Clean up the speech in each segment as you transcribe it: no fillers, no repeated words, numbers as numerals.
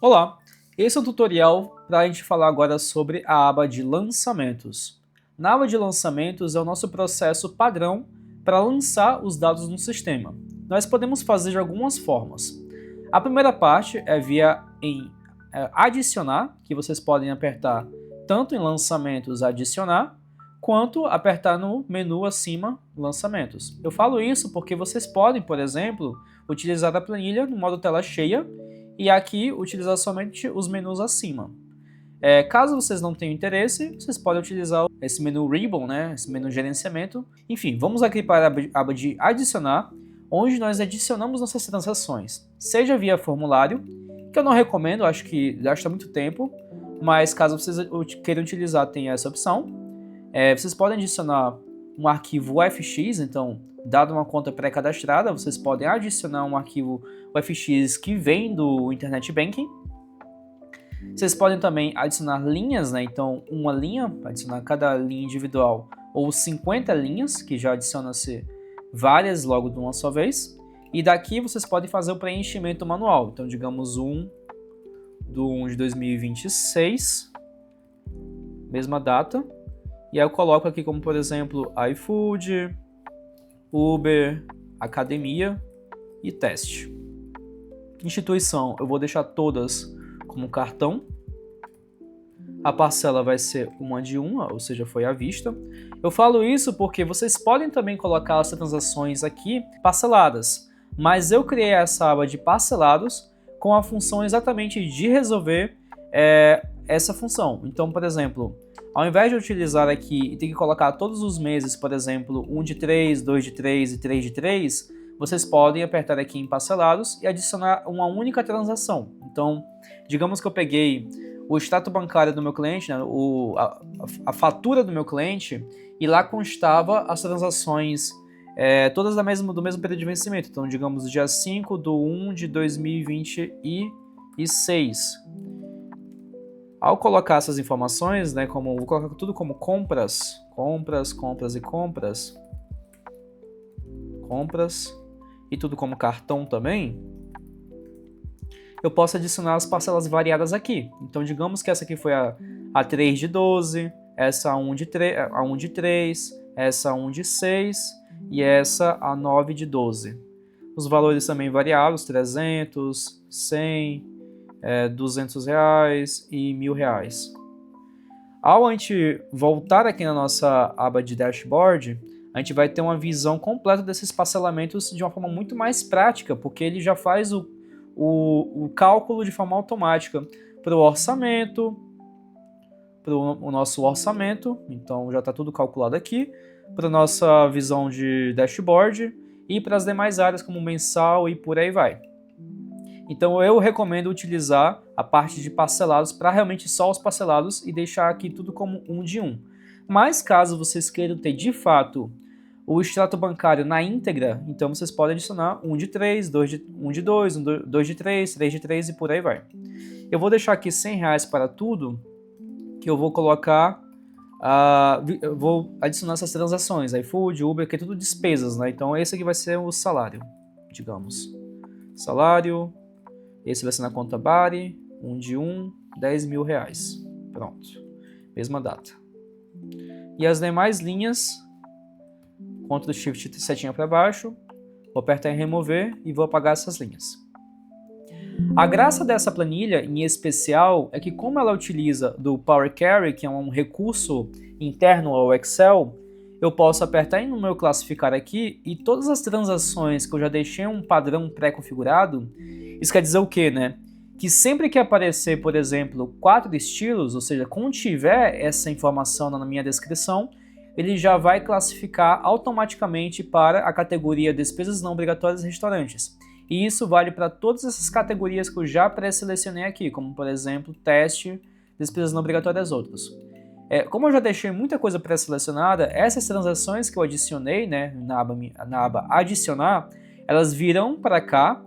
Olá, esse é um tutorial para a gente falar agora sobre a aba de lançamentos. Na aba de lançamentos é o nosso processo padrão para lançar os dados no sistema. Nós podemos fazer de algumas formas. A primeira parte é via adicionar, que vocês podem apertar tanto em lançamentos adicionar, quanto apertar no menu acima lançamentos. Eu falo isso porque vocês podem, por exemplo, utilizar a planilha no modo tela cheia e aqui utilizar somente os menus acima. Caso vocês não tenham interesse, vocês podem utilizar esse menu Ribbon, né, esse menu gerenciamento. Enfim, vamos aqui para a aba de adicionar, onde nós adicionamos nossas transações, seja via formulário, que eu não recomendo, acho que gasta muito tempo, mas caso vocês queiram utilizar, tem essa opção. Vocês podem adicionar um arquivo UFX, então, dado uma conta pré-cadastrada, vocês podem adicionar um arquivo UFX que vem do Internet Banking. Vocês podem também adicionar linhas, né? Então, uma linha, adicionar cada linha individual, ou 50 linhas, que já adiciona-se várias logo de uma só vez. E daqui vocês podem fazer o preenchimento manual. Então, digamos 1 de 2026, mesma data. E aí eu coloco aqui como, por exemplo, iFood, Uber, academia e teste. Instituição, eu vou deixar todas como cartão. A parcela vai ser uma de uma, ou seja, foi à vista. Eu falo isso porque vocês podem também colocar as transações aqui parceladas, mas eu criei essa aba de parcelados com a função exatamente de resolver essa função. Então, por exemplo, ao invés de utilizar aqui e ter que colocar todos os meses, por exemplo, 1 de 3, 2 de 3 e 3 de 3, vocês podem apertar aqui em parcelados e adicionar uma única transação. Então, digamos que eu peguei o extrato bancário do meu cliente, né, a fatura do meu cliente, e lá constava as transações todas do mesmo período de vencimento. Então, digamos, dia 5 de 1 de 2026. Ao colocar essas informações, né, vou colocar tudo como compras, e tudo como cartão também, eu posso adicionar as parcelas variadas aqui. Então, digamos que essa aqui foi a 3 de 12, essa a 1 de 3, essa a 1 de 6 e essa a 9 de 12. Os valores também variados, 300, 100, R$200 e R$1.000. Ao a gente voltar aqui na nossa aba de dashboard, a gente vai ter uma visão completa desses parcelamentos de uma forma muito mais prática, porque ele já faz o cálculo de forma automática para o orçamento, para o nosso orçamento, então já está tudo calculado aqui, para a nossa visão de dashboard e para as demais áreas como mensal e por aí vai. Então eu recomendo utilizar a parte de parcelados para realmente só os parcelados e deixar aqui tudo como um de um. Mas caso vocês queiram ter de fato o extrato bancário na íntegra, então vocês podem adicionar 1 de 3, 1 de 2, 2 de 3, 3 de 3 e por aí vai. Eu vou deixar aqui R$100 para tudo, que eu vou colocar, eu vou adicionar essas transações, iFood, Uber, que é tudo despesas, né? Então esse aqui vai ser o salário, digamos. Salário, esse vai ser na conta Bari, 1 de 1, R$10.000. Pronto, mesma data. E as demais linhas, Ctrl Shift setinha para baixo, vou apertar em remover e vou apagar essas linhas. A graça dessa planilha, em especial, é que como ela utiliza do Power Query, que é um recurso interno ao Excel, eu posso apertar no meu classificar aqui e todas as transações que eu já deixei um padrão pré-configurado, isso quer dizer o quê, né? Que sempre que aparecer, por exemplo, 4 estilos, ou seja, quando tiver essa informação na minha descrição, ele já vai classificar automaticamente para a categoria despesas não obrigatórias e restaurantes. E isso vale para todas essas categorias que eu já pré-selecionei aqui, como por exemplo, teste, despesas não obrigatórias e outros. Como eu já deixei muita coisa pré-selecionada, essas transações que eu adicionei, né, na aba adicionar, elas virão para cá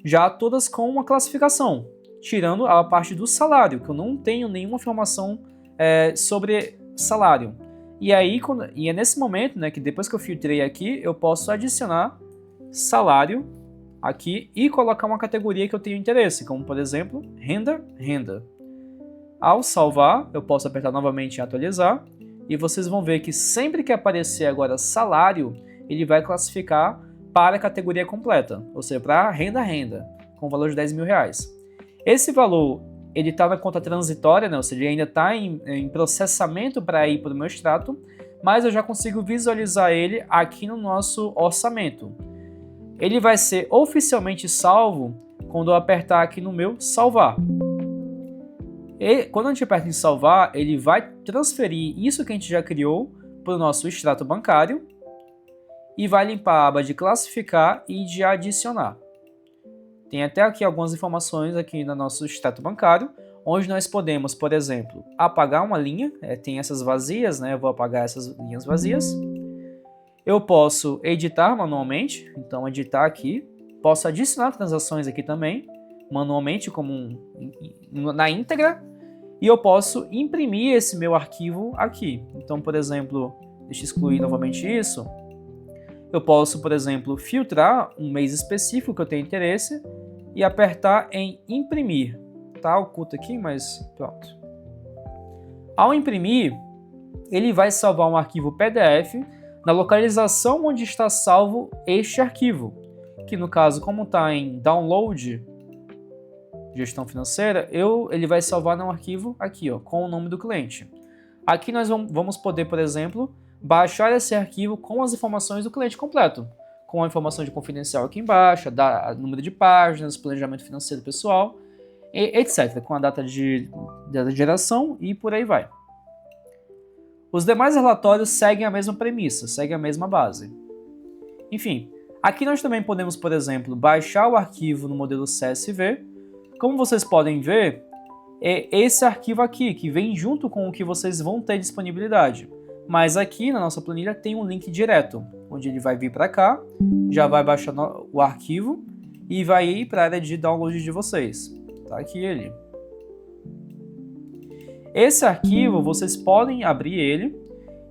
já todas com uma classificação, tirando a parte do salário, que eu não tenho nenhuma informação sobre salário. E aí, é nesse momento, né, que depois que eu filtrei aqui, eu posso adicionar salário aqui e colocar uma categoria que eu tenho interesse, como por exemplo, renda, renda. Ao salvar, eu posso apertar novamente em atualizar e vocês vão ver que sempre que aparecer agora salário, ele vai classificar para a categoria completa, ou seja, para renda, renda, com o valor de R$10.000. Esse valor, ele está na conta transitória, né? Ou seja, ele ainda está em processamento para ir para o meu extrato, mas eu já consigo visualizar ele aqui no nosso orçamento. Ele vai ser oficialmente salvo quando eu apertar aqui no meu salvar. E quando a gente aperta em salvar, ele vai transferir isso que a gente já criou para o nosso extrato bancário e vai limpar a aba de classificar e de adicionar. Tem até aqui algumas informações aqui no nosso extrato bancário, onde nós podemos, por exemplo, apagar uma linha, tem essas vazias, né? Eu vou apagar essas linhas vazias. Eu posso editar manualmente, então editar aqui. Posso adicionar transações aqui também, manualmente, como na íntegra. E eu posso imprimir esse meu arquivo aqui. Então, por exemplo, deixa eu excluir novamente isso. Eu posso, por exemplo, filtrar um mês específico que eu tenho interesse e apertar em imprimir. Tá oculto aqui, mas pronto. Ao imprimir, ele vai salvar um arquivo PDF na localização onde está salvo este arquivo, que no caso, como está em download, gestão financeira, ele vai salvar num arquivo aqui, ó, com o nome do cliente. Aqui nós vamos poder, por exemplo, baixar esse arquivo com as informações do cliente completo, com a informação de confidencial aqui embaixo, número de páginas, planejamento financeiro pessoal, etc., com a data de geração e por aí vai. Os demais relatórios seguem a mesma premissa, seguem a mesma base. Enfim, aqui nós também podemos, por exemplo, baixar o arquivo no modelo CSV. Como vocês podem ver, é esse arquivo aqui, que vem junto com o que vocês vão ter disponibilidade. Mas aqui na nossa planilha tem um link direto, onde ele vai vir para cá, já vai baixar o arquivo e vai ir para a área de download de vocês. Tá aqui ele. Esse arquivo, vocês podem abrir ele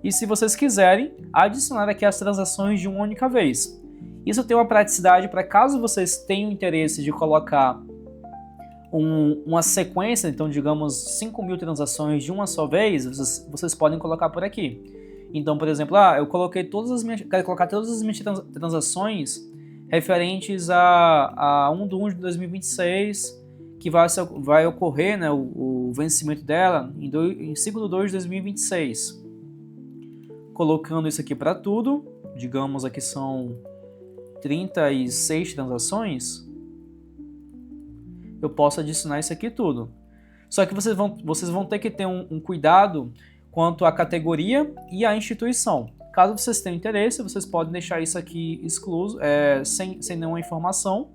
e, se vocês quiserem, adicionar aqui as transações de uma única vez. Isso tem uma praticidade para caso vocês tenham interesse de colocar uma sequência, então digamos 5.000 transações de uma só vez, vocês podem colocar por aqui. Então, por exemplo, eu coloquei quero colocar todas as minhas transações referentes a 1/1 de 2026, que vai ocorrer, né, o vencimento dela em 5/2 de 2026. Colocando isso aqui para tudo, digamos aqui são 36 transações, eu posso adicionar isso aqui tudo. Só que vocês vão ter que ter um cuidado quanto à categoria e à instituição. Caso vocês tenham interesse, vocês podem deixar isso aqui excluso, sem nenhuma informação,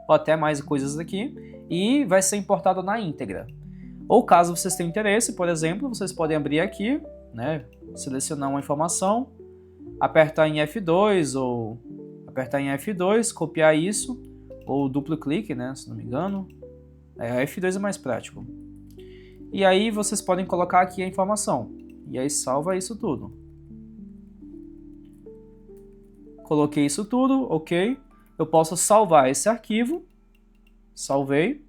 ou até mais coisas aqui, e vai ser importado na íntegra. Ou caso vocês tenham interesse, por exemplo, vocês podem abrir aqui, né, selecionar uma informação, apertar em F2 ou apertar em F2, copiar isso, ou duplo clique, né, se não me engano. F2 é mais prático. E aí vocês podem colocar aqui a informação. E aí salva isso tudo. Coloquei isso tudo, ok. Eu posso salvar esse arquivo. Salvei.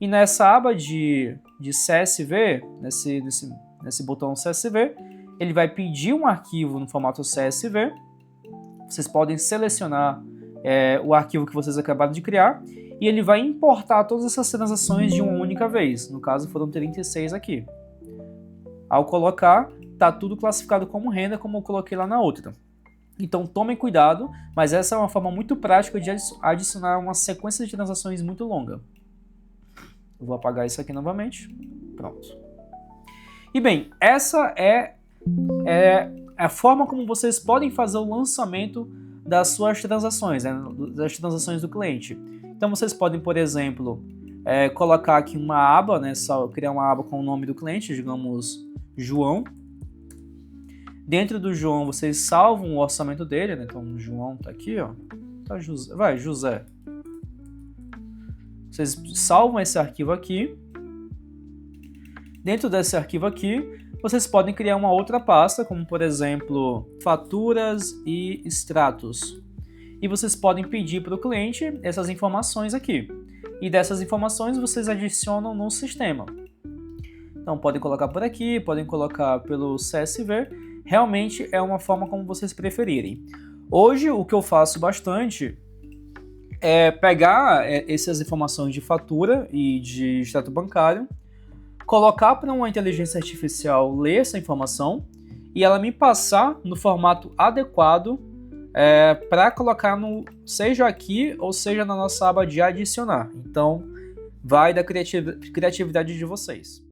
E nessa aba de CSV, nesse botão CSV, ele vai pedir um arquivo no formato CSV. Vocês podem selecionar o arquivo que vocês acabaram de criar. E ele vai importar todas essas transações de uma única vez. No caso, foram 36 aqui. Ao colocar, está tudo classificado como renda, como eu coloquei lá na outra. Então, tomem cuidado, mas essa é uma forma muito prática de adicionar uma sequência de transações muito longa. Eu vou apagar isso aqui novamente. Pronto. E bem, essa é a forma como vocês podem fazer o lançamento das suas transações, né, das transações do cliente. Então vocês podem, por exemplo, colocar aqui uma aba, né, só criar uma aba com o nome do cliente, digamos João. Dentro do João vocês salvam o orçamento dele, né? Então o João tá aqui, ó. Tá José. Vocês salvam esse arquivo aqui. Dentro desse arquivo aqui, vocês podem criar uma outra pasta, como por exemplo, faturas e extratos. e vocês podem pedir para o cliente essas informações aqui. E dessas informações vocês adicionam no sistema. Então podem colocar por aqui, podem colocar pelo CSV, realmente é uma forma como vocês preferirem. Hoje o que eu faço bastante é pegar essas informações de fatura e de extrato bancário, colocar para uma inteligência artificial ler essa informação e ela me passar no formato adequado para colocar seja aqui ou seja na nossa aba de adicionar. Então vai da criatividade de vocês.